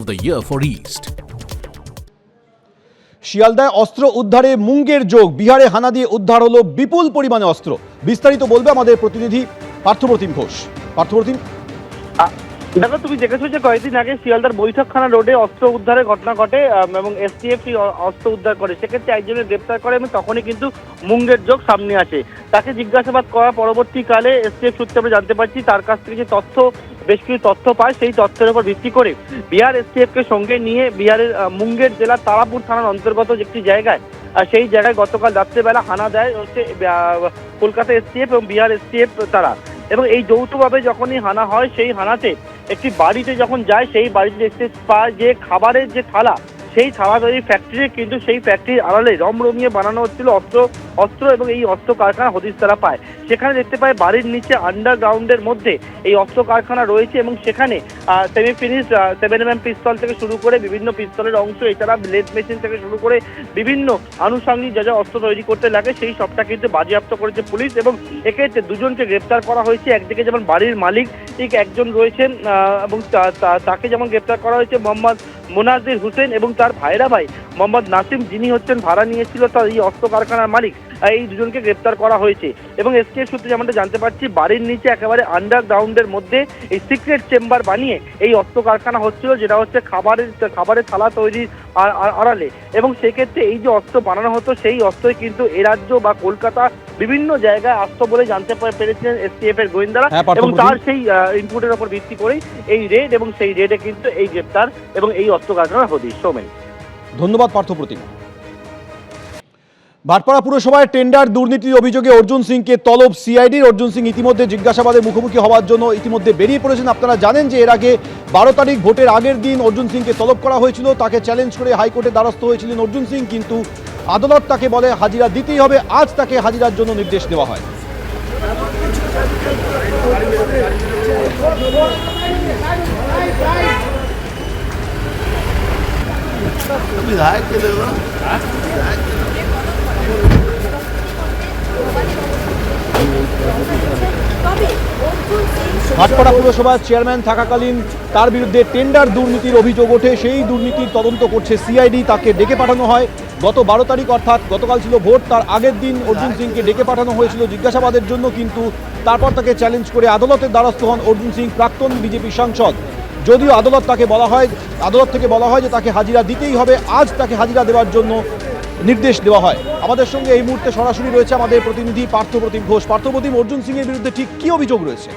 the year for East. শিয়ালদায় অস্ত্র উদ্ধারে মুঙ্গের যোগ, বিহারে হানা দিয়ে উদ্ধার হলো বিপুল পরিমাণে অস্ত্র। বিস্তারিত বলবে আমাদের প্রতিনিধি পার্থপ্রতিম ঘোষ। পার্থপ্রতিম, দেখো, তুমি দেখেছো যে কয়েকদিন আগে শিয়ালদার বৈঠকখানা রোডে অস্ত্র উদ্ধারের ঘটনা ঘটে এবং এসটিএফ অস্ত্র উদ্ধার করে, সেক্ষেত্রে একজনের গ্রেপ্তার করে এবং তখনই কিন্তু মুঙ্গের যোগ সামনে আসে। তাকে জিজ্ঞাসাবাদ করা পরবর্তীকালে এসটিএফ সূত্রে আমরা জানতে পারছি তার কাছ থেকে যে তথ্য, বেশ কিছু তথ্য পায়, সেই তথ্যের উপর ভিত্তি করে বিহার এসটিএফকে সঙ্গে নিয়ে বিহারের মুঙ্গের জেলার তারাপুর থানার অন্তর্গত একটি জায়গায়, সেই জায়গায় গতকাল রাত্রেবেলা হানা দেয় হচ্ছে কলকাতা এসটিএফ এবং বিহার এসটিএফ তারা। এবং এই যৌথভাবে যখনই হানা হয়, সেই হানাতে একটি বাড়িতে যখন যায়, সেই বাড়িতে দেখতে পায় যে খাবারের যে থালা, সেই থালা তৈরি ফ্যাক্টরি, কিন্তু সেই ফ্যাক্টরির আড়ালে রমরমিয়ে বানানো হচ্ছিল অস্ত্র এবং এই অস্ত্র কারখানা হদিশ তারা পায়। সেখানে দেখতে পায় বাড়ির নিচে আন্ডারগ্রাউন্ডের মধ্যে এই অস্ত্র কারখানা রয়েছে এবং সেখানে সেমি ফিনিশ 7mm পিস্তল থেকে শুরু করে বিভিন্ন পিস্তলের অংশ, এছাড়া লেদ মেশিন থেকে শুরু করে বিভিন্ন আনুষঙ্গিক যা যা অস্ত্র তৈরি করতে লাগে সেই সবটা কিন্তু বাজেয়াপ্ত করেছে পুলিশ। এবং এক্ষেত্রে দুজনকে গ্রেপ্তার করা হয়েছে। একদিকে যেমন বাড়ির মালিক ঠিক একজন রয়েছেন এবং তাকে যেমন গ্রেপ্তার করা হয়েছে মোহাম্মদ মোনাজির হোসেন এবং তার ভাইরা ভাই মোহাম্মদ নাসিম, যিনি হচ্ছেন ভাড়া নিয়েছিল তার এই অস্ত্র কারখানার মালিক। এই দুজনকে গ্রেপ্তার করা হয়েছে এবং এসটিএফ সূত্রে যেমনটা জানতে পারছি, বাড়ির নিচে একেবারে আন্ডারগ্রাউন্ডের মধ্যে এই সিক্রেট চেম্বার বানিয়ে এই অস্ত্র কারখানা হচ্ছিল, যেটা হচ্ছে খাবারের থালা তৈরির আড়ালে। এবং সেক্ষেত্রে এই যে অস্ত্র বানানো হতো, সেই অস্ত্রই কিন্তু এ রাজ্য বা কলকাতা বিভিন্ন জায়গায় আসতো বলে জানতে পেরেছিলেন এসটিএফ এর গোয়েন্দারা। এবং তার সেই ইনপুটের উপর ভিত্তি করেই এই রেড, এবং সেই রেডে কিন্তু এই গ্রেপ্তার এবং এই অস্ত্র কারখানার হদিশ। সৌমেন, ধন্যবাদ পার্থপ্রতিম। ভাটপাড়া পুরসভায় টেন্ডার দুর্নীতির অভিযোগে অর্জুন সিংকে তলব সিআইডির। অর্জুন সিং ইতিমধ্যে জিজ্ঞাসাবাদের মুখোমুখি হওয়ার জন্য ইতিমধ্যে বেরিয়ে পড়েছেন। আপনারা জানেন যে এর আগে 12 তারিখ ভোটের আগের দিন অর্জুন সিংকে তলব করা হয়েছিল। তাকে চ্যালেঞ্জ করে হাইকোর্টে দ্বারস্থ হয়েছিলেন অর্জুন সিং, কিন্তু আদালত তাকে বলে হাজিরা দিতেই হবে। আজ তাকে হাজিরার জন্য নির্দেশ দেওয়া হয়। ভাটপাড়া পুরসভার চেয়ারম্যান থাকাকালীন তার বিরুদ্ধে টেন্ডার দুর্নীতির অভিযোগ ওঠে। সেই দুর্নীতির তদন্ত করছে সিআইডি। তাকে ডেকে পাঠানো হয় গত 12 তারিখ, অর্থাৎ গতকাল ছিল ভোট, তার আগের দিন অর্জুন সিংকে ডেকে পাঠানো হয়েছিল জিজ্ঞাসাবাদের জন্য, কিন্তু তারপর তাকে চ্যালেঞ্জ করে আদালতের দ্বারস্থ হন অর্জুন সিং, প্রাক্তন বিজেপি সাংসদ। যদিও আদালত থেকে বলা হয় যে তাকে হাজিরা দিতেই হবে। আজ তাকে হাজিরা দেওয়ার জন্য নির্দেশ দেওয়া হয়। আমাদের সঙ্গে এই মুহূর্তে সরাসরি রয়েছে আমাদের প্রতিনিধি পার্থপ্রতিম ঘোষ। পার্থপ্রতিম, অর্জুন সিং এর বিরুদ্ধে ঠিক কি অভিযোগ রয়েছে?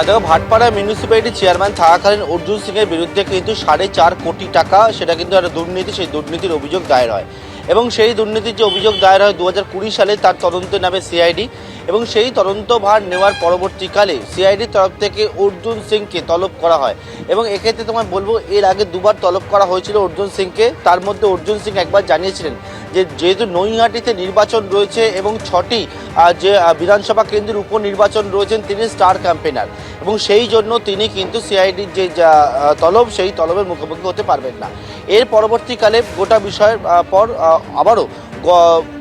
দেখো, ভাটপাড়া মিউনিসিপ্যালিটি চেয়ারম্যান থাকাকালীন অর্জুন সিং এর বিরুদ্ধে কিন্তু 4.5 কোটি টাকা, সেটা কিন্তু একটা দুর্নীতি, সেই দুর্নীতির অভিযোগ দায়ের হয়। এবং সেই দুর্নীতির যে অভিযোগ দায়ের হয় 2020 সালে, তার তদন্তে নামে সিআইডি। এবং সেই তদন্তভার নেওয়ার পরবর্তীকালে সিআইডির তরফ থেকে অর্জুন সিংকে তলব করা হয়। এবং এক্ষেত্রে তোমায় বলবো, এর আগে দুবার তলব করা হয়েছিল অর্জুন সিংকে। তার মধ্যে অর্জুন সিং একবার জানিয়েছিলেন যে যেহেতু নৈহাটিতে নির্বাচন রয়েছে এবং 6টি যে বিধানসভা কেন্দ্রের উপনির্বাচন রয়েছেন, তিনি স্টার ক্যাম্পেনার, এবং সেই জন্য তিনি কিন্তু সিআইডির যে তলব, সেই তলবের মুখোমুখি হতে পারবেন না। এর পরবর্তীকালে গোটা বিষয়ের পর আবারও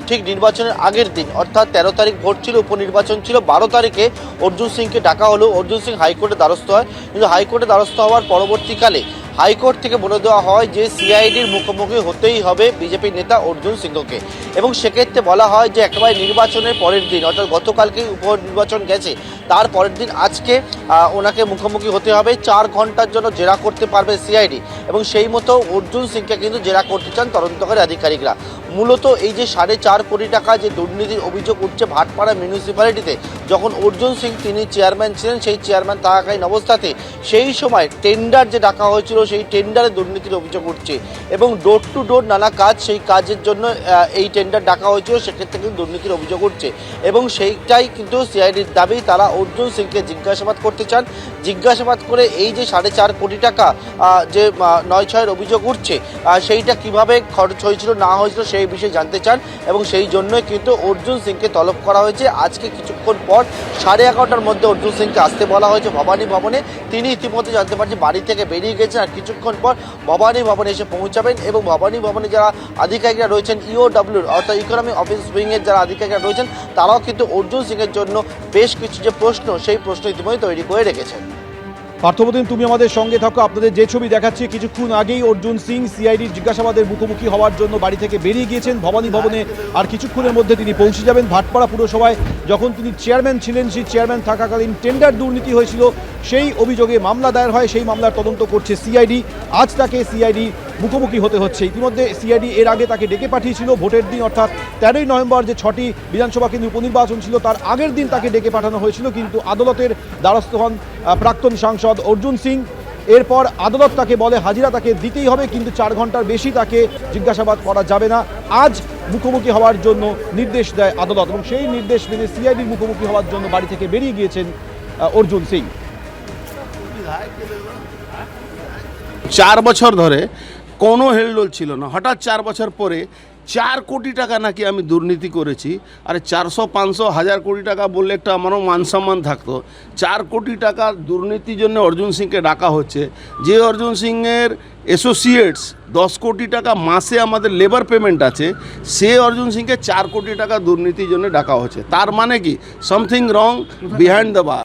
ঠিক নির্বাচনের আগের দিন, অর্থাৎ 13 তারিখ ভোট ছিল, উপনির্বাচন ছিল, 12 তারিখে অর্জুন সিংকে ডাকা হলো। অর্জুন সিং হাইকোর্টে দ্বারস্থ হয়, কিন্তু হাইকোর্টে দ্বারস্থ হওয়ার পরবর্তীকালে হাইকোর্ট থেকে বলে দেওয়া হয় যে সিআইডির মুখোমুখি হতেই হবে বিজেপি নেতা অর্জুন সিংকে। এবং সেক্ষেত্রে বলা হয় যে একেবারে নির্বাচনের পরের দিন, অর্থাৎ গতকালকে উপনির্বাচন গেছে, তার পরের দিন আজকে ওনাকে মুখোমুখি হতে হবে। 4 ঘন্টার জন্য জেরা করতে পারবে সিআইডি, এবং সেই মতো অর্জুন সিংকে কিন্তু জেরা করতে চান তদন্তকারী আধিকারিকরা। মূলত এই যে 4.5 কোটি টাকা যে দুর্নীতির অভিযোগ উঠছে ভাটপাড়া মিউনিসিপ্যালিটিতে, যখন অর্জুন সিং তিনি চেয়ারম্যান ছিলেন, সেই চেয়ারম্যান থাকাকালীন অবস্থাতে সেই সময় টেন্ডার যে ডাকা হয়েছিল, সেই টেন্ডারে দুর্নীতির অভিযোগ উঠছে। এবং ডোর টু ডোর নানা কাজ, সেই কাজের জন্য এই টেন্ডার ডাকা হয়েছিল, সেক্ষেত্রে কিন্তু দুর্নীতির অভিযোগ উঠছে। এবং সেইটাই কিন্তু সিআইডির দাবি, তারা অর্জুন সিংকে জিজ্ঞাসাবাদ করতে চান। জিজ্ঞাসাবাদ করে এই যে 4.5 কোটি টাকা যে 9-6 অভিযোগ উঠছে, সেইটা কিভাবে খরচ হয়েছিল না হয়েছিল, সেই সেই বিষয়ে জানতে চান এবং সেই জন্যই কিন্তু অর্জুন সিংকে তলব করা হয়েছে। আজকে কিছুক্ষণ পর 11:30টার মধ্যে অর্জুন সিংকে আসতে বলা হয়েছে ভবানী ভবনে। তিনি ইতিমধ্যে জানতে পারছি বাড়ি থেকে বেরিয়ে গেছেন, আর কিছুক্ষণ পর ভবানী ভবনে এসে পৌঁছাবেন এবং ভবানী ভবনে যারা আধিকারিকরা রয়েছেন ইওডব্লিউর অর্থাৎ ইকোনমিক অফিস উইংয়ের যারা আধিকারিকরা রয়েছেন তারাও কিন্তু অর্জুন সিংয়ের জন্য বেশ কিছু যে প্রশ্ন সেই প্রশ্ন ইতিমধ্যে তৈরি করে রেখেছেন। পার্থপ্রতিম, তুমি আমাদের সঙ্গে থাকো। আপনাদের যে ছবি দেখাচ্ছি, কিছুক্ষণ আগেই অর্জুন সিং সিআইডির জিজ্ঞাসাবাদের মুখোমুখি হওয়ার জন্য বাড়ি থেকে বেরিয়ে গিয়েছেন ভবানী ভবনে। আর কিছুক্ষণের মধ্যে তিনি পৌঁছে যাবেন ভাটপাড়া পুরসভায়। যখন তিনি চেয়ারম্যান ছিলেন, সেই চেয়ারম্যান থাকাকালীন টেন্ডার দুর্নীতি হয়েছিল, সেই অভিযোগে মামলা দায়ের হয়। সেই মামলার তদন্ত করছে সিআইডি। আজ তাকে সিআইডি মুখোমুখি হতে হচ্ছে। ইতিমধ্যে সিআইডি এর আগে তাকে ডেকে পাঠিয়েছিল ভোটের দিন, অর্থাৎ 13ই নভেম্বর যে 6টি বিধানসভা কেন্দ্রে উপনির্বাচন ছিল তার আগের দিন তাকে ডেকে পাঠানো হয়েছিল, কিন্তু আদালতের দ্বারস্থ হন প্রাক্তন সাংসদ অর্জুন সিং। এরপর আদালত তাকে বলে হাজিরা তাকে দিতেই হবে, কিন্তু 4 ঘন্টার বেশি তাকে জিজ্ঞাসাবাদ করা যাবে না। আজ মুখোমুখি হওয়ার জন্য নির্দেশ দেয় আদালত এবং সেই নির্দেশ মেনে সিআইডির মুখোমুখি হওয়ার জন্য বাড়ি থেকে বেরিয়ে গিয়েছেন অর্জুন সিং। 4 বছর ধরে কোনো হেলদোল ছিল না, হঠাৎ 4 বছর পরে 4 কোটি টাকা নাকি আমি দুর্নীতি করেছি। আরে 400, 500, 1000 কোটি টাকা বললে একটা আমারও মান সম্মান থাকতো। 4 কোটি টাকা দুর্নীতির জন্য অর্জুন সিংকে ডাকা হচ্ছে। যে অর্জুন সিংয়ের অ্যাসোসিয়েটস 10 কোটি টাকা মাসে আমাদের লেবার পেমেন্ট আছে, সে অর্জুন সিংকে 4 কোটি টাকা দুর্নীতির জন্য ডাকা হচ্ছে। তার মানে কি something wrong behind the bar.